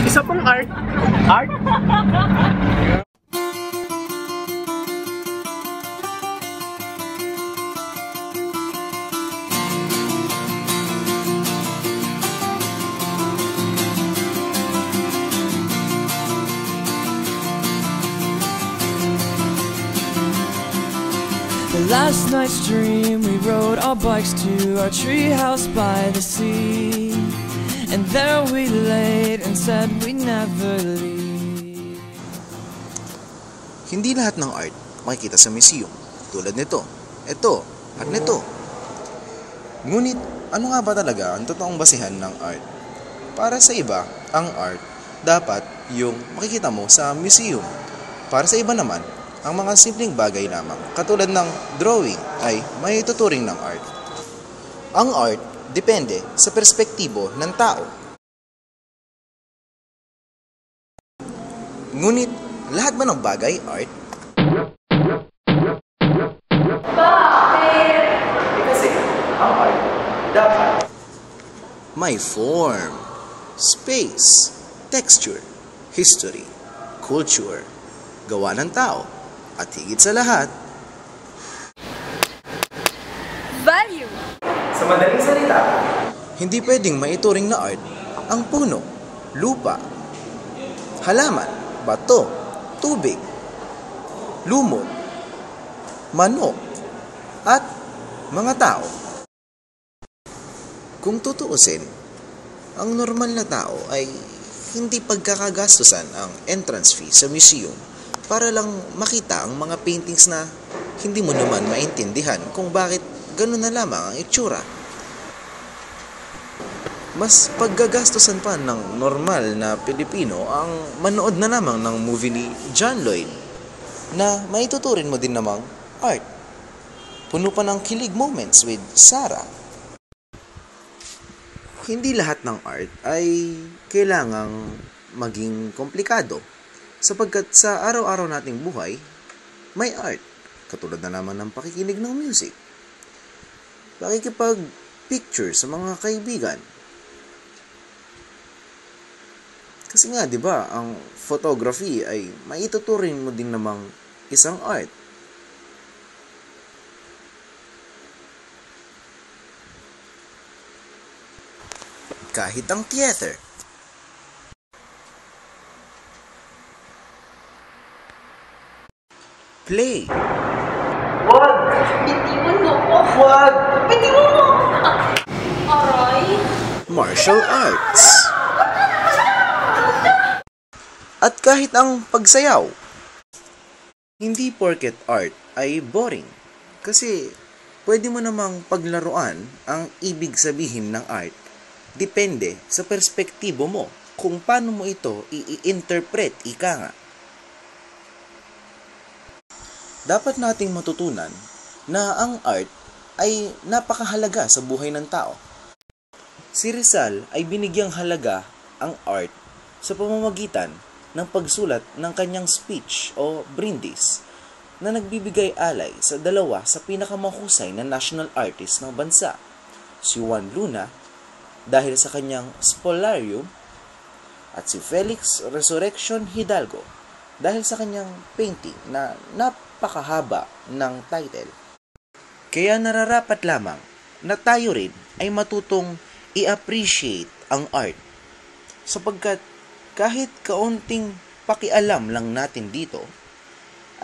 Isa pong art. Art? Last night's dream, we rode our bikes to our treehouse by the sea, and there we laid and said we'd never leave. Hindi lahat ng art makikita sa museum, tulad nito, ito, at nito. Ngunit, ano nga ba talaga ang totoong basihan ng art? Para sa iba, ang art dapat yung makikita mo sa museum. Para sa iba naman, ang mga simpleng bagay lamang, katulad ng drawing, ay may tuturing ng art. Ang art depende sa perspektibo ng tao. Ngunit, lahat ba ng bagay art? Bakit? Kasi ang art dapat may form, space, texture, history, culture, gawa ng tao, at higit sa lahat, Value! Sa madaling salita, hindi pwedeng maituring na art ang puno, lupa, halaman, bato, tubig, lumot, manok, at mga tao. Kung tutuusin, ang normal na tao ay hindi pagkakagastusan ang entrance fee sa museum para lang makita ang mga paintings na hindi mo naman maintindihan kung bakit ganun na lamang ang itsura. Mas paggagastusan pa ng normal na Pilipino ang manood na lamang ng movie ni John Lloyd na maituturin mo din namang art. Puno pa ng kilig moments with Sarah. Hindi lahat ng art ay kailangang maging komplikado, sapagkat sa araw-araw nating buhay, may art, katulad na naman ng pakikinig ng music, pakikipag-picture sa mga kaibigan. Kasi nga, di ba, ang photography ay maituturing mo din namang isang art. Kahit ang theater. Play. wag! Bitiwan mo ko! Wag! Bitiwan mo! Aray! Martial arts. At kahit ang pagsayaw. Hindi porket art ay boring. Kasi pwede mo namang paglaruan ang ibig sabihin ng art. Depende sa perspektibo mo kung paano mo ito i-interpret, ika nga. Dapat nating matutunan na ang art ay napakahalaga sa buhay ng tao. Si Rizal ay binigyang halaga ang art sa pamamagitan ng pagsulat ng kanyang speech o brindis na nagbibigay alay sa dalawa sa pinakamahusay na national artist ng bansa, si Juan Luna dahil sa kanyang Spolarium at si Felix Resurrection Hidalgo dahil sa kanyang painting na napakahaba ng title. Kaya nararapat lamang na tayo rin ay matutong i-appreciate ang art, sapagkat kahit kaunting pakialam lang natin dito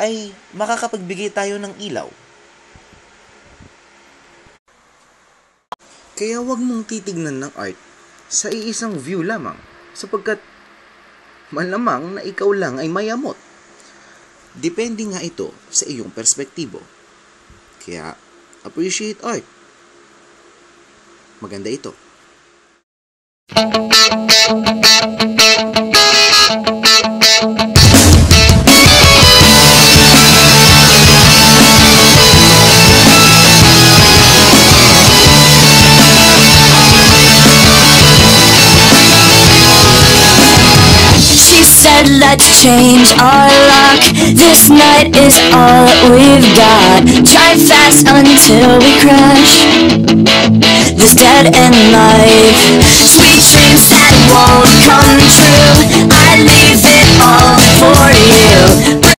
ay makakapagbigay tayo ng ilaw. Kaya wag mong titignan ng art sa iisang view lamang, sapagkat malamang na ikaw lang ay mayamot. Depende nga ito sa iyong perspektibo. Kaya appreciate art. Maganda ito. Let's change our luck. This night is all that we've got. Drive fast until we crash this dead end life. Sweet dreams